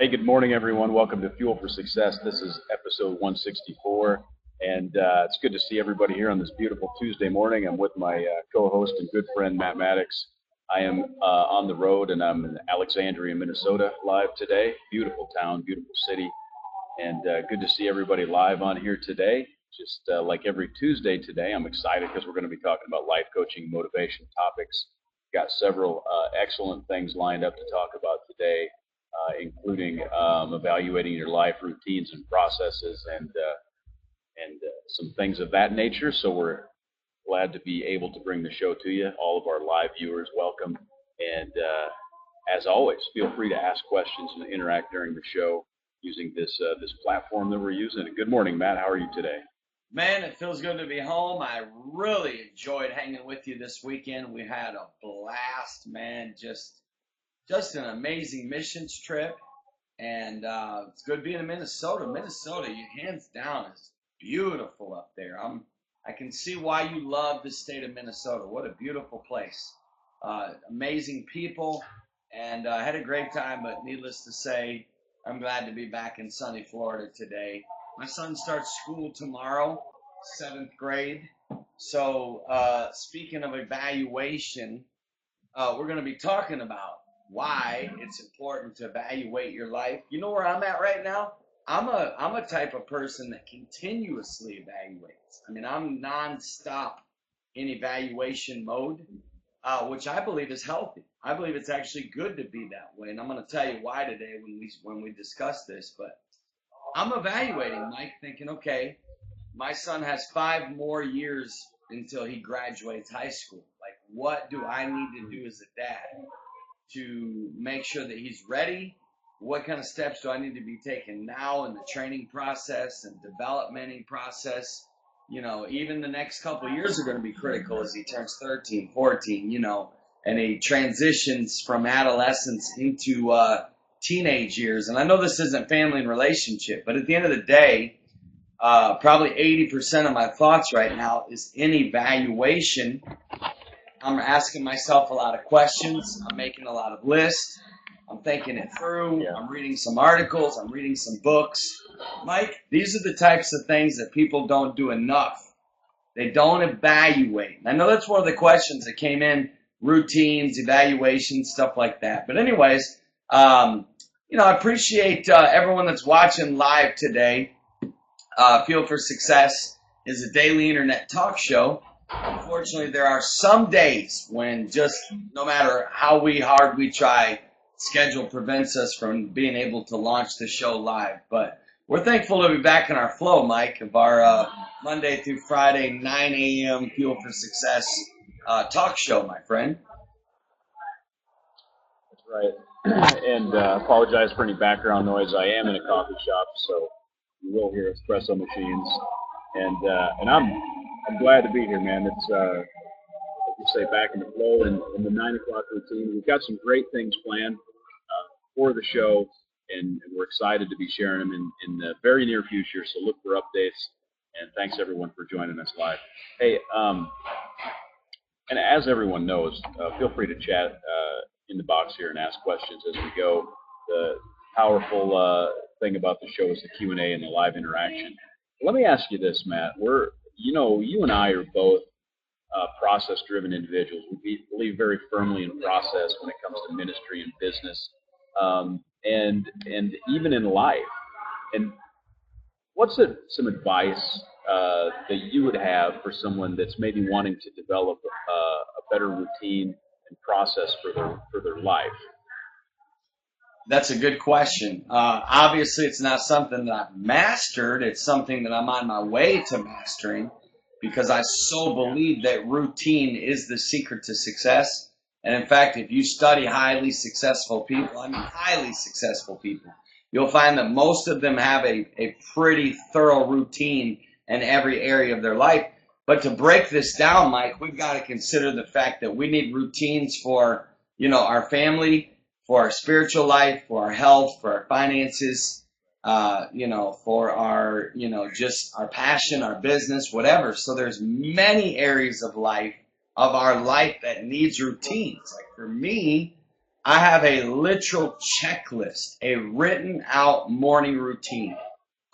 Hey, good morning, everyone. Welcome to Fuel for Success. This is episode 164, and it's good to see everybody here on this beautiful Tuesday morning. I'm with my co-host and good friend Matt Maddox. I am on the road, and I'm in Alexandria, Minnesota, live today. Beautiful town, beautiful city, and good to see everybody live on here today. Just like every Tuesday today, I'm excited because we're going to be talking about life coaching, motivation topics. Got several excellent things lined up to talk about today, including evaluating your life routines and processes and some things of that nature. So we're glad to be able to bring the show to you. All of our live viewers, welcome. And as always, feel free to ask questions and interact during the show using this platform that we're using. And good morning, Matt. How are you today? Man, it feels good to be home. I really enjoyed hanging with you this weekend. We had a blast, man. Just an amazing missions trip, and it's good being in Minnesota. Minnesota, you hands down, is beautiful up there. I can see why you love the state of Minnesota. What a beautiful place. Amazing people, and I had a great time. But needless to say, I'm glad to be back in sunny Florida today. My son starts school tomorrow, 7th grade. So speaking of evaluation, we're going to be talking about why it's important to evaluate your life. You know where I'm at right now? I'm a type of person that continuously evaluates. I mean, I'm nonstop in evaluation mode, which I believe is healthy. I believe it's actually good to be that way, and I'm going to tell you why today when we discuss this. But I'm evaluating, Mike, thinking, okay, my son has 5 more years until he graduates high school. Like, what do I need to do as a dad to make sure that he's ready? What kind of steps do I need to be taking now in the training process and developmental process? You know, even the next couple of years are going to be critical as he turns 13, 14, and he transitions from adolescence into teenage years. And I know this isn't family and relationship, but at the end of the day, probably 80% of my thoughts right now is in evaluation. I'm asking myself a lot of questions. I'm making a lot of lists. I'm thinking it through. Yeah. I'm reading some articles. I'm reading some books. Mike, these are the types of things that people don't do enough. They don't evaluate. I know that's one of the questions that came in, routines, evaluations, stuff like that. But anyways, I appreciate everyone that's watching live today. Fuel for Success is a daily internet talk show. Unfortunately, there are some days when just no matter how hard we try, schedule prevents us from being able to launch the show live. But we're thankful to be back in our flow, Mike, of our Monday through Friday, 9 a.m. Fuel for Success talk show, my friend. That's right. And apologize for any background noise. I am in a coffee shop, so you will hear espresso machines. And I'm glad to be here, man. It's like you say, back in the flow and in the 9 o'clock routine. We've got some great things planned for the show, and we're excited to be sharing them in the very near future. So look for updates. And thanks everyone for joining us live. Hey, and as everyone knows, feel free to chat in the box here and ask questions as we go. The powerful thing about the show is the Q&A and the live interaction. Let me ask you this, Matt. You and I are both process-driven individuals. We believe very firmly in process when it comes to ministry and business, and even in life. And what's some advice that you would have for someone that's maybe wanting to develop a better routine and process for their life? That's a good question. Obviously, it's not something that I've mastered. It's something that I'm on my way to mastering because I so believe that routine is the secret to success. And in fact, if you study highly successful people, you'll find that most of them have a pretty thorough routine in every area of their life. But to break this down, Mike, we've got to consider the fact that we need routines for, our family, for our spiritual life, for our health, for our finances, for our, just our passion, our business, whatever. So there's many areas of our life that needs routines. Like for me, I have a literal checklist, a written out morning routine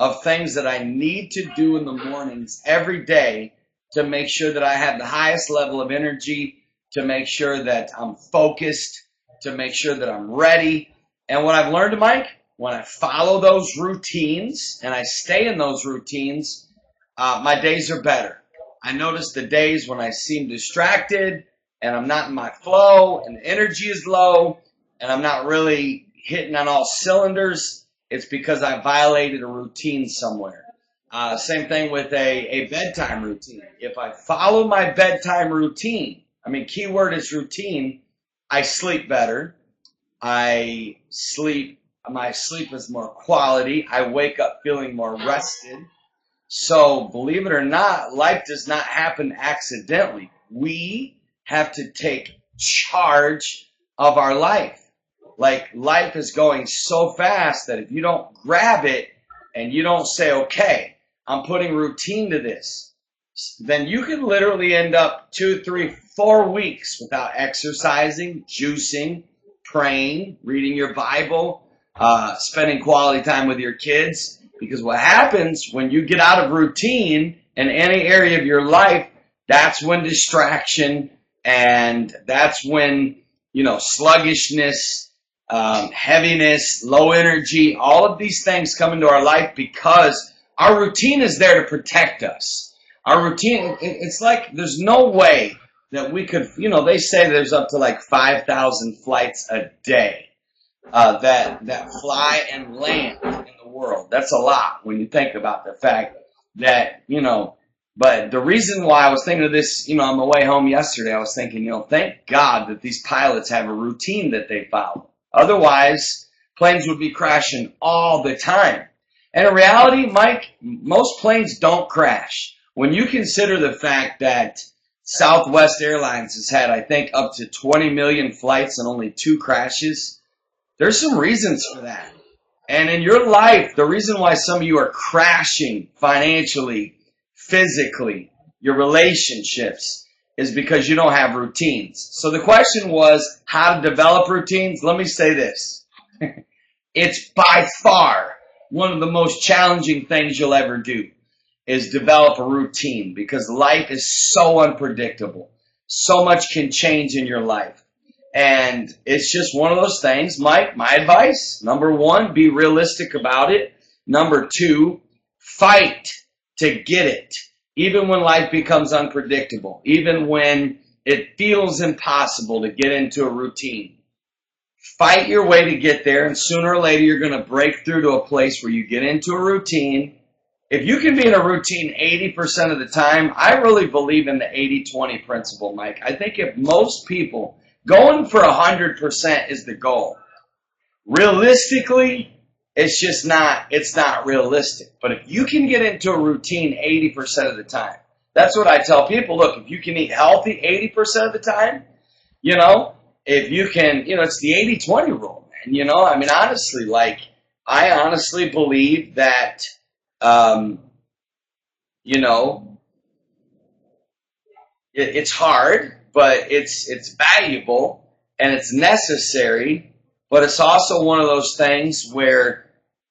of things that I need to do in the mornings every day to make sure that I have the highest level of energy, to make sure that I'm focused, to make sure that I'm ready. And what I've learned, Mike, when I follow those routines and I stay in those routines, my days are better. I notice the days when I seem distracted and I'm not in my flow and the energy is low and I'm not really hitting on all cylinders, it's because I violated a routine somewhere. Same thing with a bedtime routine. If I follow my bedtime routine, I mean, keyword is routine, I sleep better. My sleep is more quality. I wake up feeling more rested. So believe it or not, life does not happen accidentally. We have to take charge of our life. Like life is going so fast that if you don't grab it and you don't say, okay, I'm putting routine to this, then you can literally end up 2, 3, 4 weeks without exercising, juicing, praying, reading your Bible, spending quality time with your kids. Because what happens when you get out of routine in any area of your life, that's when distraction and that's when, sluggishness, heaviness, low energy, all of these things come into our life because our routine is there to protect us. Our routine, it's like there's no way that we could, they say there's up to like 5,000 flights a day that fly and land in the world. That's a lot when you think about the fact that, but the reason why I was thinking of this, on the way home yesterday, I was thinking, thank God that these pilots have a routine that they follow. Otherwise, planes would be crashing all the time. And in reality, Mike, most planes don't crash. When you consider the fact that Southwest Airlines has had, I think, up to 20 million flights and only 2 crashes, there's some reasons for that. And in your life, the reason why some of you are crashing financially, physically, your relationships, is because you don't have routines. So the question was how to develop routines. Let me say this. It's by far one of the most challenging things you'll ever do is develop a routine because life is so unpredictable. So much can change in your life. And it's just one of those things. Mike, my advice, number 1, be realistic about it. Number 2, fight to get it. Even when life becomes unpredictable. Even when it feels impossible to get into a routine. Fight your way to get there, and sooner or later you're going to break through to a place where you get into a routine. If you can be in a routine 80% of the time, I really believe in the 80-20 principle, Mike. I think if most people, going for 100% is the goal. Realistically, it's not realistic. But if you can get into a routine 80% of the time, that's what I tell people. Look, if you can eat healthy 80% of the time, if you can, it's the 80-20 rule, man. Honestly, I honestly believe that, it's hard, but it's valuable and it's necessary. But it's also one of those things where,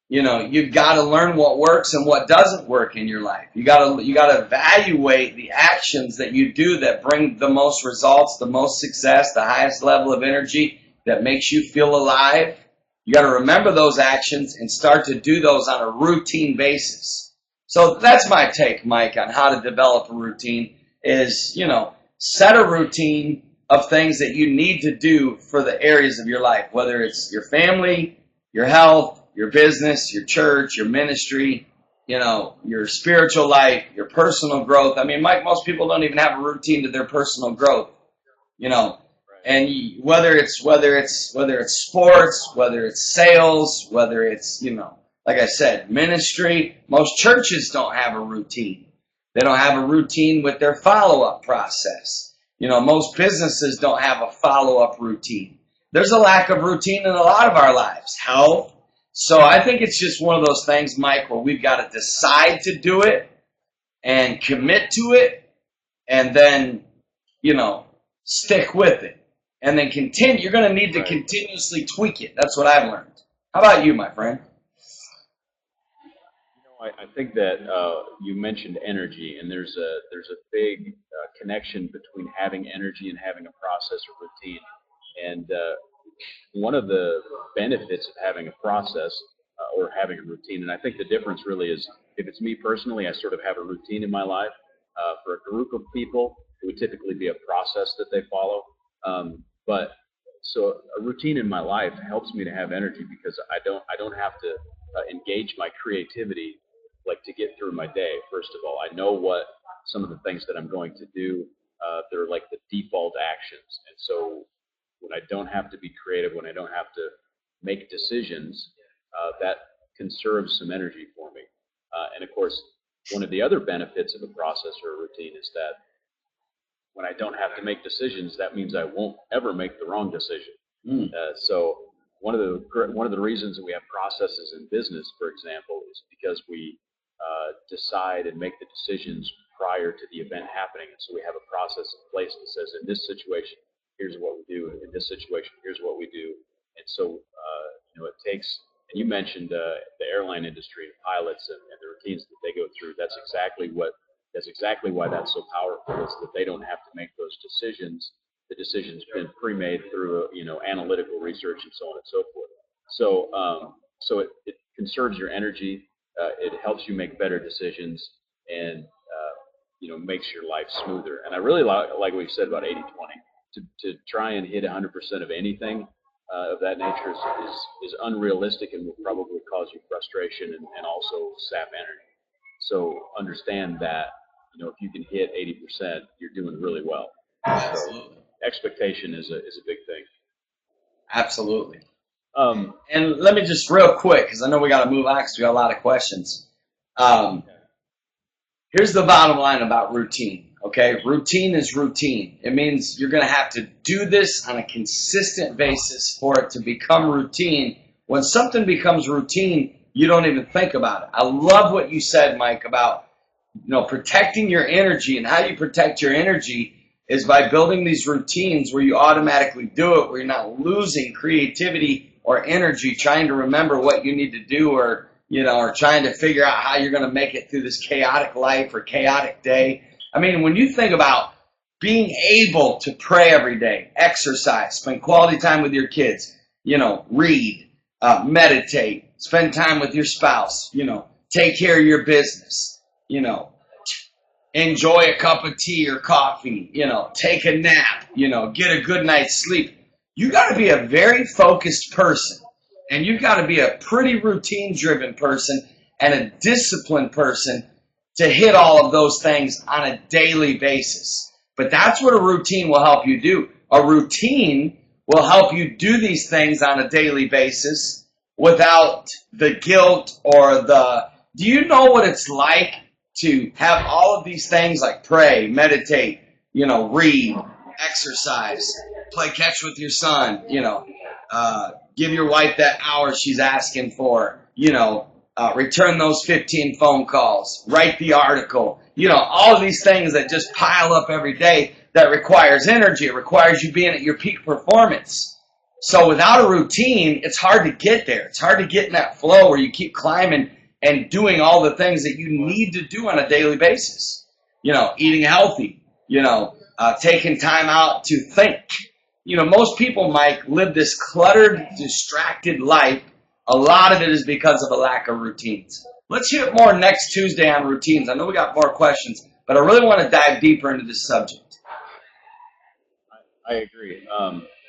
you've got to learn what works and what doesn't work in your life. You got to evaluate the actions that you do that bring the most results, the most success, the highest level of energy that makes you feel alive. You got to remember those actions and start to do those on a routine basis. So that's my take, Mike, on how to develop a routine is, set a routine of things that you need to do for the areas of your life, whether it's your family, your health, your business, your church, your ministry, your spiritual life, your personal growth. Mike, most people don't even have a routine to their personal growth, and whether it's sports, whether it's sales, whether it's, like I said, ministry, most churches don't have a routine. They don't have a routine with their follow-up process. Most businesses don't have a follow-up routine. There's a lack of routine in a lot of our lives. Health. So I think it's just one of those things, Mike, where we've got to decide to do it and commit to it and then, stick with it. and then continue. You're going to need to continuously tweak it. That's what I've learned. How about you, my friend? I think that you mentioned energy, and there's a big connection between having energy and having a process or routine. And one of the benefits of having a process or having a routine, and I think the difference really is, if it's me personally, I sort of have a routine in my life. For a group of people, it would typically be a process that they follow. But so a routine in my life helps me to have energy, because I don't have to engage my creativity like to get through my day. First of all, I know what some of the things that I'm going to do. They're like the default actions, and so when I don't have to be creative, when I don't have to make decisions, that conserves some energy for me. And of course, one of the other benefits of a process or a routine is that when I don't have to make decisions, that means I won't ever make the wrong decision. So one of the reasons that we have processes in business, for example, is because we decide and make the decisions prior to the event happening. And so we have a process in place that says, in this situation, here's what we do. In this situation, here's what we do. And so, it takes, and you mentioned the airline industry, pilots and the routines that they go through. That's exactly why that's so powerful, is that they don't have to make those decisions. The decision's been pre-made through, analytical research and so on and so forth. So it conserves your energy. It helps you make better decisions, and makes your life smoother. And I really like what you said about 80-20. To try and hit 100% of anything of that nature is unrealistic, and will probably cause you frustration and also sap energy. So understand that if you can hit 80%, you're doing really well. Absolutely. So expectation is a big thing. Absolutely. And let me just real quick, because I know we got to move on because we got a lot of questions. Here's the bottom line about routine. Okay, routine is routine. It means you're going to have to do this on a consistent basis for it to become routine. When something becomes routine, you don't even think about it. I love what you said, Mike, about protecting your energy, and how you protect your energy is by building these routines where you automatically do it, where you're not losing creativity or energy trying to remember what you need to do, or trying to figure out how you're going to make it through this chaotic life or chaotic day. I mean, when you think about being able to pray every day, exercise, spend quality time with your kids, read, meditate, spend time with your spouse, take care of your business, enjoy a cup of tea or coffee, take a nap, get a good night's sleep. You got to be a very focused person, and you got to be a pretty routine-driven person and a disciplined person to hit all of those things on a daily basis. But that's what a routine will help you do. A routine will help you do these things on a daily basis without the guilt or do you know what it's like to have all of these things like pray, meditate, read, exercise, play catch with your son, give your wife that hour she's asking for, return those 15 phone calls, write the article, all of these things that just pile up every day that requires energy. It requires you being at your peak performance. So without a routine, it's hard to get there. It's hard to get in that flow where you keep climbing and doing all the things that you need to do on a daily basis. Eating healthy, taking time out to think. Most people, Mike, live this cluttered, distracted life. A lot of it is because of a lack of routines. Let's hear more next Tuesday on routines. I know we got more questions, but I really want to dive deeper into this subject. I agree.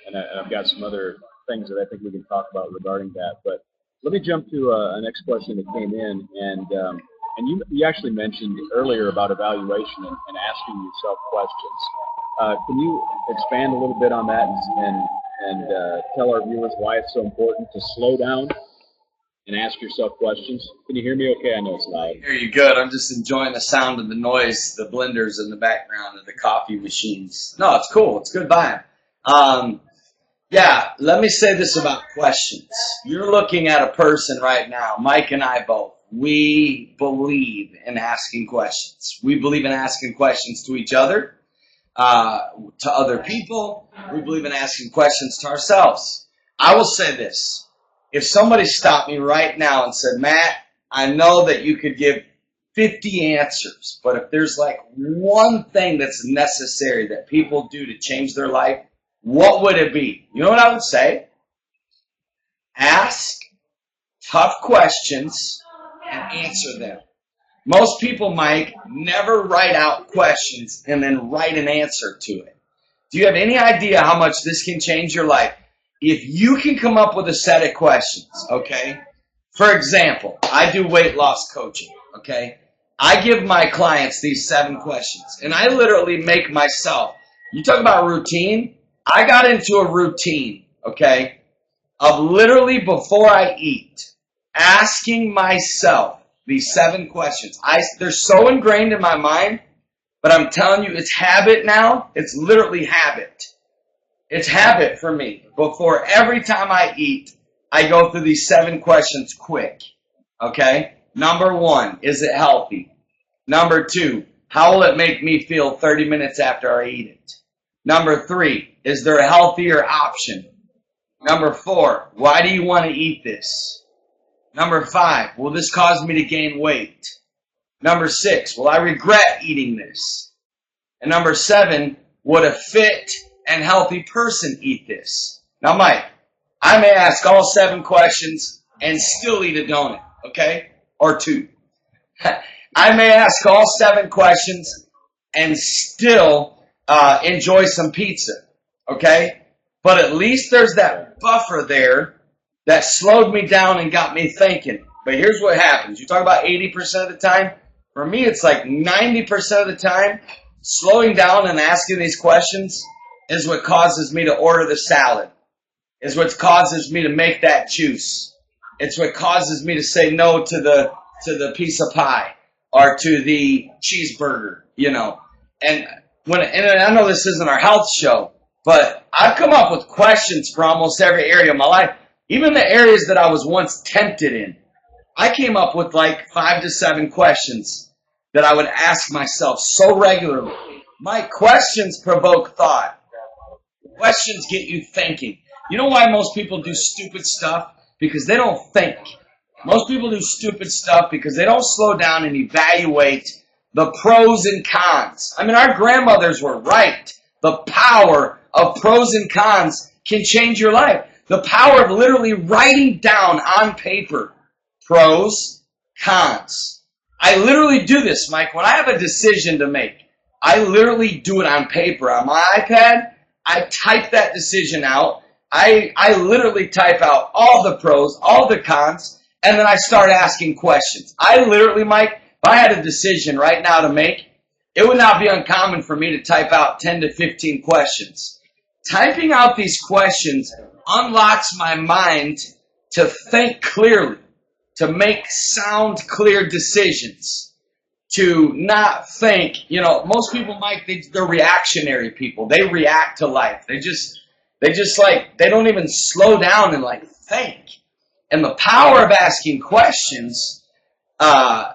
And I've got some other things that I think we can talk about regarding that. But let me jump to a next question that came in. And you actually mentioned earlier about evaluation and asking yourself questions. Can you expand a little bit on that and tell our viewers why it's so important to slow down and ask yourself questions? Can you hear me okay? I know it's loud. I hear you good. I'm just enjoying the sound of the noise, the blenders in the background of the coffee machines. No, it's cool. It's a good vibe. Let me say this about questions. You're looking at a person right now, Mike and I both. We believe in asking questions. We believe in asking questions to each other, to other people, We believe in asking questions to ourselves. I will say this. If somebody stopped me right now and said, Matt, I know that you could give 50 answers, but if there's like one thing that's necessary that people do to change their life, what would it be? You know what I would say? Ask tough questions and answer them. Most people, Mike, never write out questions and then write an answer to it. Do you have any idea how much this can change your life? If you can come up with a set of questions, okay? For example, I do weight loss coaching, okay? I give my clients these 7 questions, and I literally make myself, you talk about routine, I got into a routine, okay, of literally before I eat, asking myself these 7 questions. They're so ingrained in my mind, but I'm telling you, it's habit now. It's literally habit. It's habit for me. Before every time I eat, I go through these 7 questions quick. Okay? Number 1, is it healthy? Number 2, how will it make me feel 30 minutes after I eat it? Number 3, is there a healthier option? Number 4, why do you want to eat this? Number 5, will this cause me to gain weight? Number 6, will I regret eating this? And number 7, would a fit and healthy person eat this? Now, Mike, I may ask all 7 questions and still eat a donut, okay? Or 2. I may ask all 7 questions and still enjoy some pizza, okay? But at least there's that buffer there that slowed me down and got me thinking. But here's what happens. You talk about 80% of the time. For me, it's like 90% of the time, slowing down and asking these questions is what causes me to order the salad. Is what causes me to make that juice. It's what causes me to say no to the piece of pie or to the cheeseburger, you know. And I know this isn't our health show, but I've come up with questions for almost every area of my life. Even the areas that I was once tempted in. I came up with like 5 to 7 questions that I would ask myself so regularly. My questions provoke thought. Questions get you thinking. You know why most people do stupid stuff? Because they don't think. Most people do stupid stuff because they don't slow down and evaluate the pros and cons. I mean, our grandmothers were right. The power of pros and cons can change your life. The power of literally writing down on paper pros, cons. I literally do this, Mike. When I have a decision to make, I literally do it on paper. On my iPad, I type that decision out. I literally type out all the pros, all the cons, and then I start asking questions. I literally, Mike, if I had a decision right now to make, it would not be uncommon for me to type out 10 to 15 questions. Typing out these questions unlocks my mind to think clearly, to make sound, clear decisions, to not think, you know, most people, Mike, they're reactionary people. They react to life. They don't even slow down and like think. And the power of asking questions,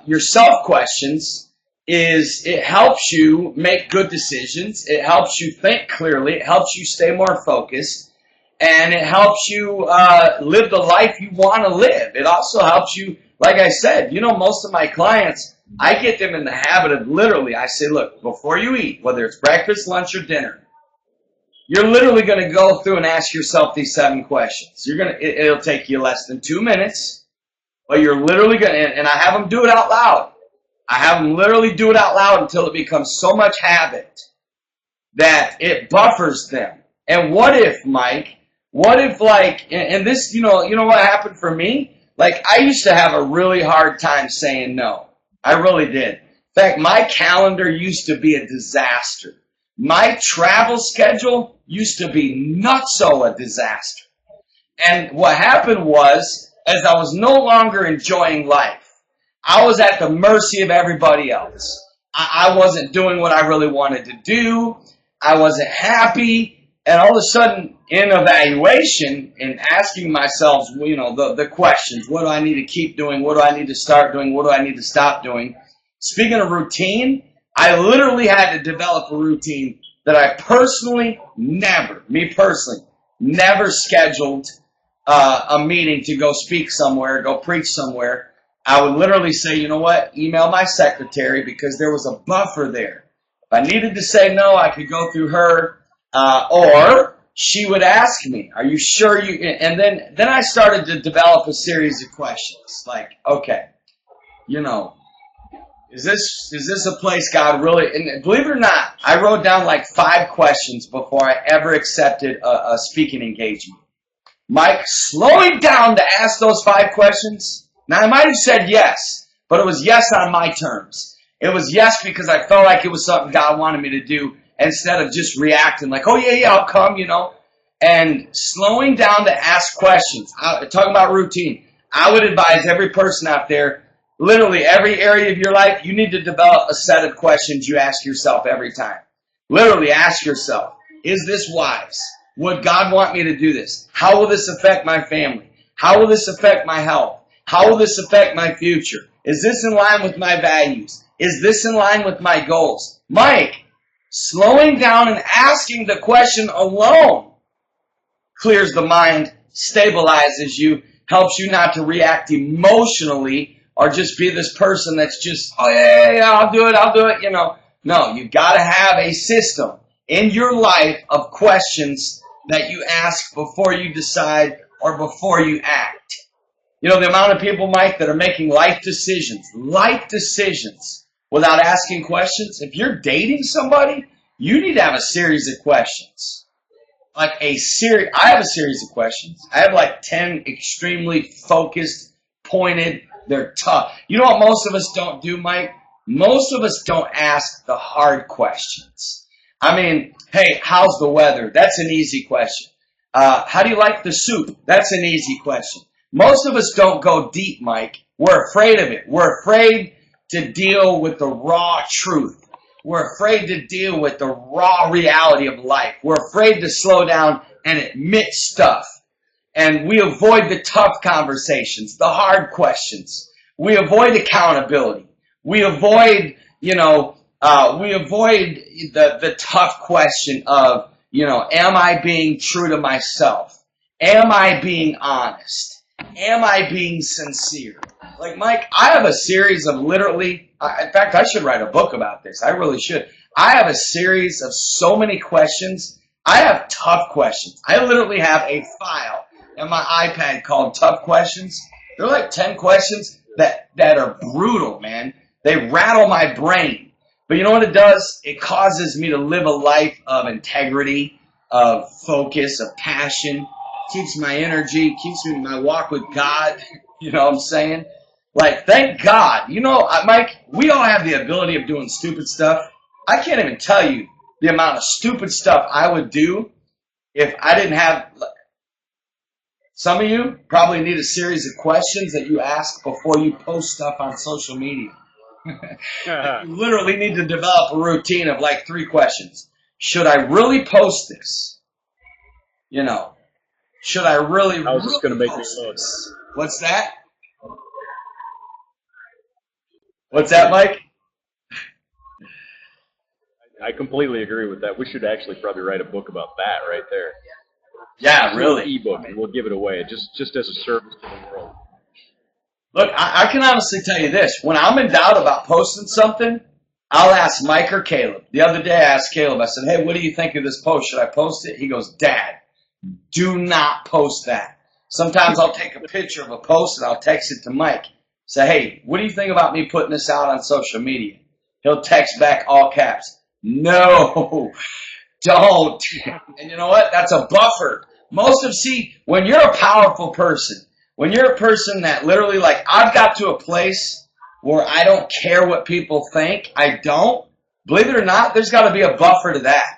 yourself questions, is it helps you make good decisions. It helps you think clearly. It helps you stay more focused. And it helps you live the life you want to live. It also helps you, like I said, you know, most of my clients, I get them in the habit of literally, I say, look, before you eat, whether it's breakfast, lunch, or dinner, you're literally going to go through and ask yourself these 7 questions. It'll take you less than 2 minutes, but you're literally going to, and I have them do it out loud. I have them literally do it out loud until it becomes so much habit that it buffers them. And what if, Mike, what if like, and this, you know what happened for me? Like, I used to have a really hard time saying no. I really did. In fact, my calendar used to be a disaster. My travel schedule used to be nutso a disaster. And what happened was, as I was no longer enjoying life, I was at the mercy of everybody else. I wasn't doing what I really wanted to do. I wasn't happy. And all of a sudden, in evaluation and asking myself, you know, the questions, what do I need to keep doing? What do I need to start doing? What do I need to stop doing? Speaking of routine, I literally had to develop a routine that I personally never scheduled a meeting to go speak somewhere, go preach somewhere. I would literally say, you know what, email my secretary, because there was a buffer there. If I needed to say no, I could go through her, or she would ask me, are you sure you, and then I started to develop a series of questions, like, okay, you know, is this a place God really, and believe it or not, I wrote down like 5 questions before I ever accepted a speaking engagement. Mike, slowing down to ask those 5 questions. Now, I might have said yes, but it was yes on my terms. It was yes because I felt like it was something God wanted me to do, instead of just reacting like, oh, yeah, I'll come, you know. And slowing down to ask questions. Talking about routine. I would advise every person out there, literally every area of your life, you need to develop a set of questions you ask yourself every time. Literally ask yourself, is this wise? Would God want me to do this? How will this affect my family? How will this affect my health? How will this affect my future? Is this in line with my values? Is this in line with my goals? Mike, slowing down and asking the question alone clears the mind, stabilizes you, helps you not to react emotionally or just be this person that's just, oh, yeah, I'll do it, you know. No, you've got to have a system in your life of questions that you ask before you decide or before you act. You know, the amount of people, Mike, that are making life decisions without asking questions. If you're dating somebody, you need to have a series of questions. I have a series of questions. I have like 10 extremely focused, pointed, they're tough. You know what most of us don't do, Mike? Most of us don't ask the hard questions. I mean, hey, how's the weather? That's an easy question. How do you like the soup? That's an easy question. Most of us don't go deep, Mike. We're afraid of it. We're afraid to deal with the raw truth. We're afraid to deal with the raw reality of life. We're afraid to slow down and admit stuff. And we avoid the tough conversations, the hard questions. We avoid accountability. We avoid, the tough question of, am I being true to myself? Am I being honest? Am I being sincere? Like, Mike, I have a series of literally, in fact, I should write a book about this. I really should. I have a series of so many questions. I have tough questions. I literally have a file on my iPad called Tough Questions. They're like 10 questions that are brutal, man. They rattle my brain. But you know what it does? It causes me to live a life of integrity, of focus, of passion. Keeps my energy, keeps me in my walk with God. You know what I'm saying? Like, thank God. You know, Mike, we all have the ability of doing stupid stuff. I can't even tell you the amount of stupid stuff I would do if I didn't have... Some of you probably need a series of questions that you ask before you post stuff on social media. You literally need to develop a routine of like 3 questions. Should I really post this? Should I really? How's this going to make me look? What's that? What's that, Mike? I completely agree with that. We should actually probably write a book about that right there. Yeah, really. Ebook, and we'll give it away just as a service to the world. Look, I can honestly tell you this: when I'm in doubt about posting something, I'll ask Mike or Caleb. The other day, I asked Caleb. I said, "Hey, what do you think of this post? Should I post it?" He goes, "Dad, do not post that." Sometimes I'll take a picture of a post and I'll text it to Mike. Say, hey, what do you think about me putting this out on social media? He'll text back all caps. No, don't. And you know what? That's a buffer. When you're a powerful person, when you're a person that literally, like, I've got to a place where I don't care what people think. I don't. Believe it or not, there's got to be a buffer to that.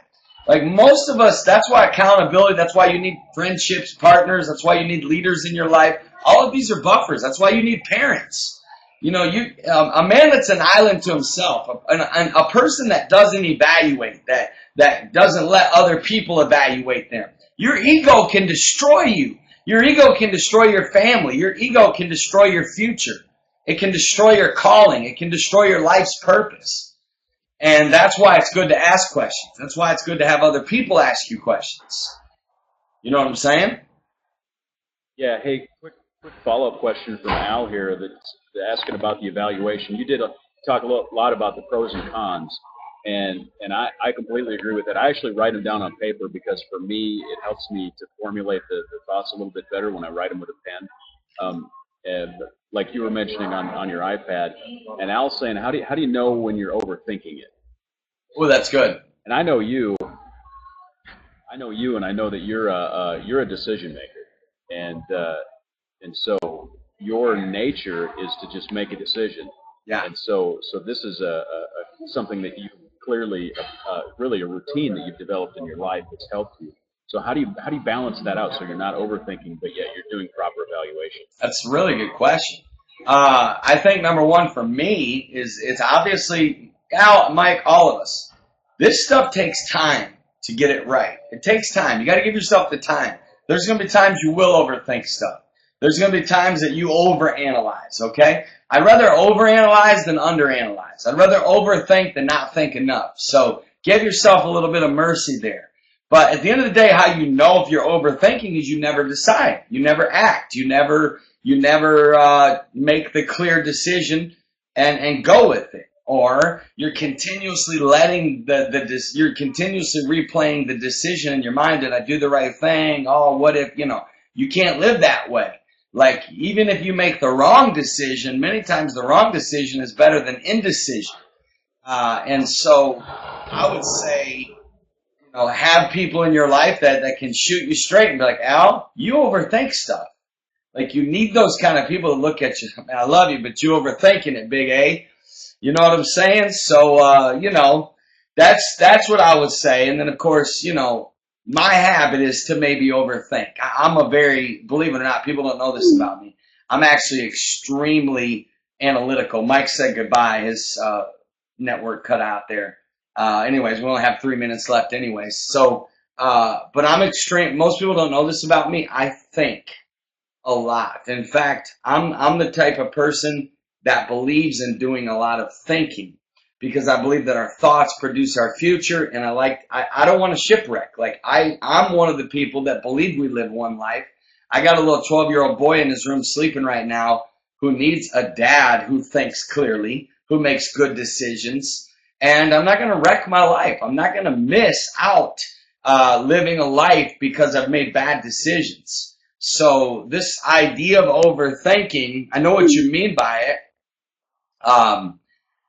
Like most of us, that's why accountability, that's why you need friendships, partners, that's why you need leaders in your life. All of these are buffers. That's why you need parents. A man that's an island to himself, a person that doesn't evaluate, that doesn't let other people evaluate them. Your ego can destroy you. Your ego can destroy your family. Your ego can destroy your future. It can destroy your calling. It can destroy your life's purpose. And that's why it's good to ask questions. That's why it's good to have other people ask you questions. You know what I'm saying? Yeah. Hey, quick follow-up question from Al here that's asking about the evaluation. You did talk a lot about the pros and cons, and I completely agree with it. I actually write them down on paper because for me it helps me to formulate the thoughts a little bit better when I write them with a pen. And like you were mentioning on your iPad, and Al's saying, how do you know when you're overthinking it? Oh, that's good. And I know you, and I know that you're a decision maker, and so your nature is to just make a decision. Yeah. And so this is something that you clearly really a routine that you've developed in your life that's helped you. So how do you balance that out so you're not overthinking, but yet you're doing proper evaluation? That's a really good question. I think number one for me is it's obviously, Al, Mike, all of us. This stuff takes time to get it right. It takes time. You got to give yourself the time. There's going to be times you will overthink stuff. There's going to be times that you overanalyze, okay? I'd rather overanalyze than underanalyze. I'd rather overthink than not think enough. So give yourself a little bit of mercy there. But at the end of the day, how you know if you're overthinking is you never decide. You never act. You never make the clear decision and go with it. Or you're continuously you're continuously replaying the decision in your mind. Did I do the right thing? Oh, what if, you can't live that way. Like, even if you make the wrong decision, many times the wrong decision is better than indecision. And so I would say, have people in your life that can shoot you straight and be like, Al, you overthink stuff. Like, you need those kind of people to look at you. Man, I love you, but you overthinking it, big A. You know what I'm saying? So, that's what I would say. And then, of course, my habit is to maybe overthink. I'm believe it or not, people don't know this about me. I'm actually extremely analytical. Mike said goodbye. His network cut out there. Anyways, we only have 3 minutes left anyways. So, but I'm extreme. Most people don't know this about me. I think a lot. In fact, I'm the type of person that believes in doing a lot of thinking because I believe that our thoughts produce our future, and I don't want to shipwreck. Like, I'm one of the people that believe we live one life. I got a little 12-year-old boy in his room sleeping right now who needs a dad who thinks clearly, who makes good decisions, and I'm not going to wreck my life. I'm not going to miss out living a life because I've made bad decisions. So this idea of overthinking, I know what you mean by it.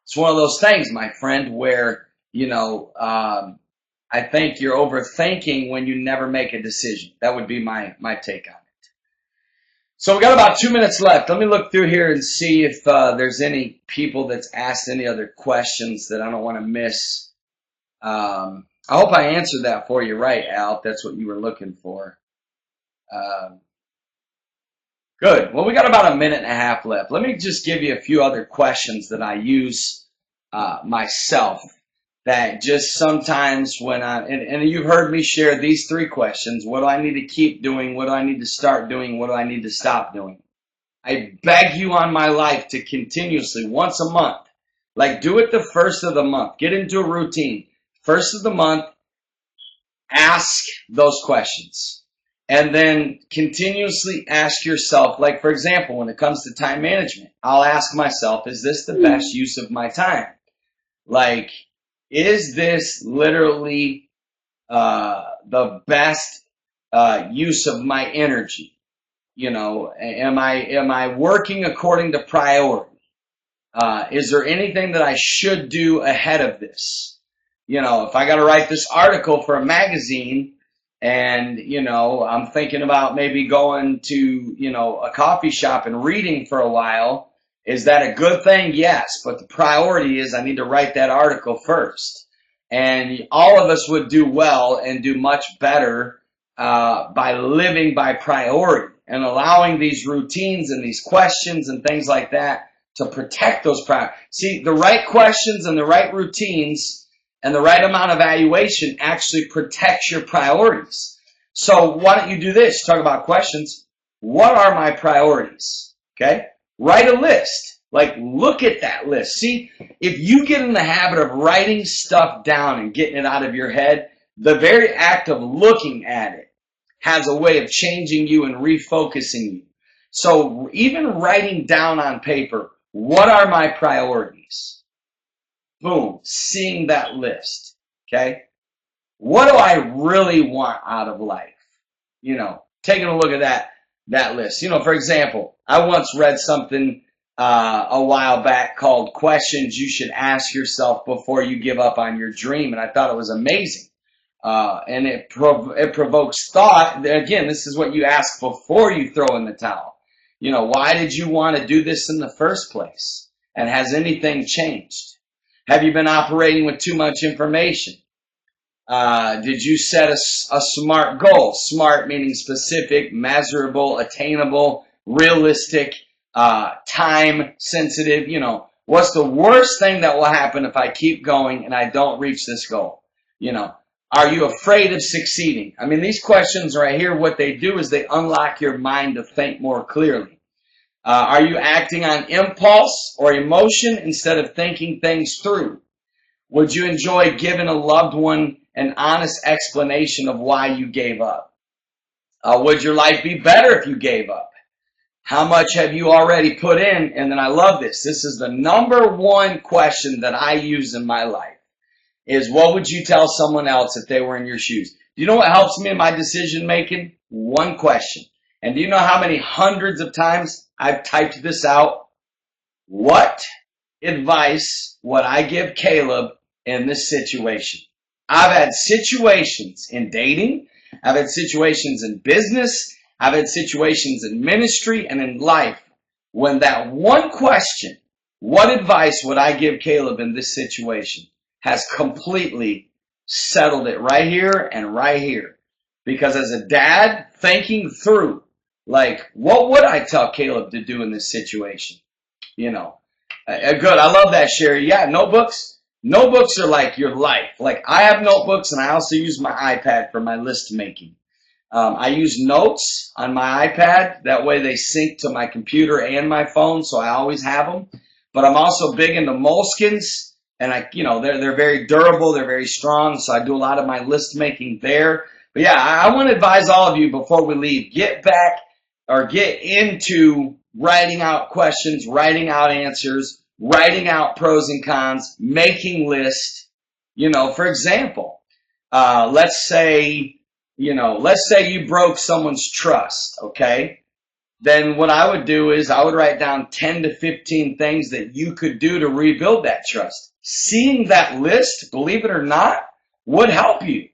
It's one of those things, my friend, where, I think you're overthinking when you never make a decision. That would be my take on it. So we got about 2 minutes left. Let me look through here and see if there's any people that's asked any other questions that I don't want to miss. I hope I answered that for you right, Al, if that's what you were looking for. Good. Well, we got about 1.5 minutes left. Let me just give you a few other questions that I use myself that just sometimes when and you've heard me share these 3 questions. What do I need to keep doing? What do I need to start doing? What do I need to stop doing? I beg you on my life to continuously, once a month, like do it the first of the month. Get into a routine. First of the month, ask those questions. And then continuously ask yourself, like, for example, when it comes to time management, I'll ask myself, is this the best use of my time? Like, is this literally the best use of my energy? Am I working according to priority? Is there anything that I should do ahead of this? If I got to write this article for a magazine, and, I'm thinking about maybe going to, a coffee shop and reading for a while. Is that a good thing? Yes. But the priority is I need to write that article first. And all of us would do well and do much better by living by priority and allowing these routines and these questions and things like that to protect those priorities. See, the right questions and the right routines and the right amount of evaluation actually protects your priorities. So why don't you do this? Talk about questions. What are my priorities? Okay? Write a list. Like, look at that list. See, if you get in the habit of writing stuff down and getting it out of your head, the very act of looking at it has a way of changing you and refocusing you. So even writing down on paper, what are my priorities? Boom, seeing that list. Okay? What do I really want out of life? You know, taking a look at that list. You know, for example, I once read something a while back called Questions You Should Ask Yourself Before You Give Up on Your Dream, and I thought it was amazing. And it provokes thought. Again, this is what you ask before you throw in the towel. You know, why did you want to do this in the first place? And has anything changed? Have you been operating with too much information? Did you set a smart goal? Smart meaning specific, measurable, attainable, realistic, time sensitive. You know, what's the worst thing that will happen if I keep going and I don't reach this goal? You know, are you afraid of succeeding? I mean, these questions right here, what they do is they unlock your mind to think more clearly. Are you acting on impulse or emotion instead of thinking things through? Would you enjoy giving a loved one an honest explanation of why you gave up? Would your life be better if you gave up? How much have you already put in? And then I love this. This is the number one question that I use in my life is what would you tell someone else if they were in your shoes? Do you know what helps me in my decision making? One question. And do you know how many hundreds of times I've typed this out? What advice would I give Caleb in this situation? I've had situations in dating. I've had situations in business. I've had situations in ministry and in life when that one question, what advice would I give Caleb in this situation, has completely settled it right here and right here. Because as a dad, thinking through, like, what would I tell Caleb to do in this situation? You know, good. I love that, Sherry. Yeah, notebooks. Notebooks are like your life. Like, I have notebooks, and I also use my iPad for my list making. I use notes on my iPad. That way they sync to my computer and my phone, so I always have them. But I'm also big into moleskins, and they're very durable. They're very strong, so I do a lot of my list making there. But yeah, I want to advise all of you before we leave, get into writing out questions, writing out answers, writing out pros and cons, making lists. You know, for example, let's say you broke someone's trust, okay? Then what I would do is I would write down 10 to 15 things that you could do to rebuild that trust. Seeing that list, believe it or not, would help you.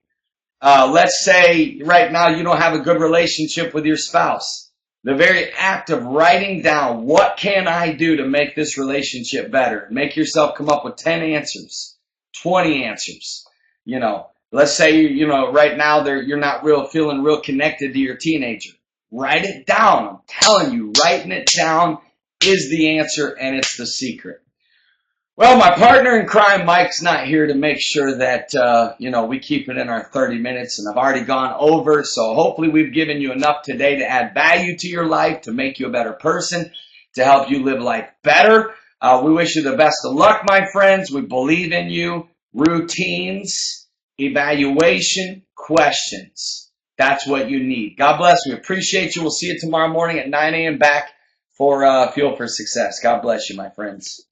Let's say right now you don't have a good relationship with your spouse. The very act of writing down, what can I do to make this relationship better? Make yourself come up with 10 answers, 20 answers. You know, let's say, right now you're not feeling real connected to your teenager. Write it down. I'm telling you, writing it down is the answer, and it's the secret. Well, my partner in crime, Mike's not here to make sure that, we keep it in our 30 minutes, and I've already gone over, so hopefully we've given you enough today to add value to your life, to make you a better person, to help you live life better. We wish you the best of luck, my friends. We believe in you. Routines, evaluation, questions. That's what you need. God bless. We appreciate you. We'll see you tomorrow morning at 9 a.m. back for Fuel for Success. God bless you, my friends.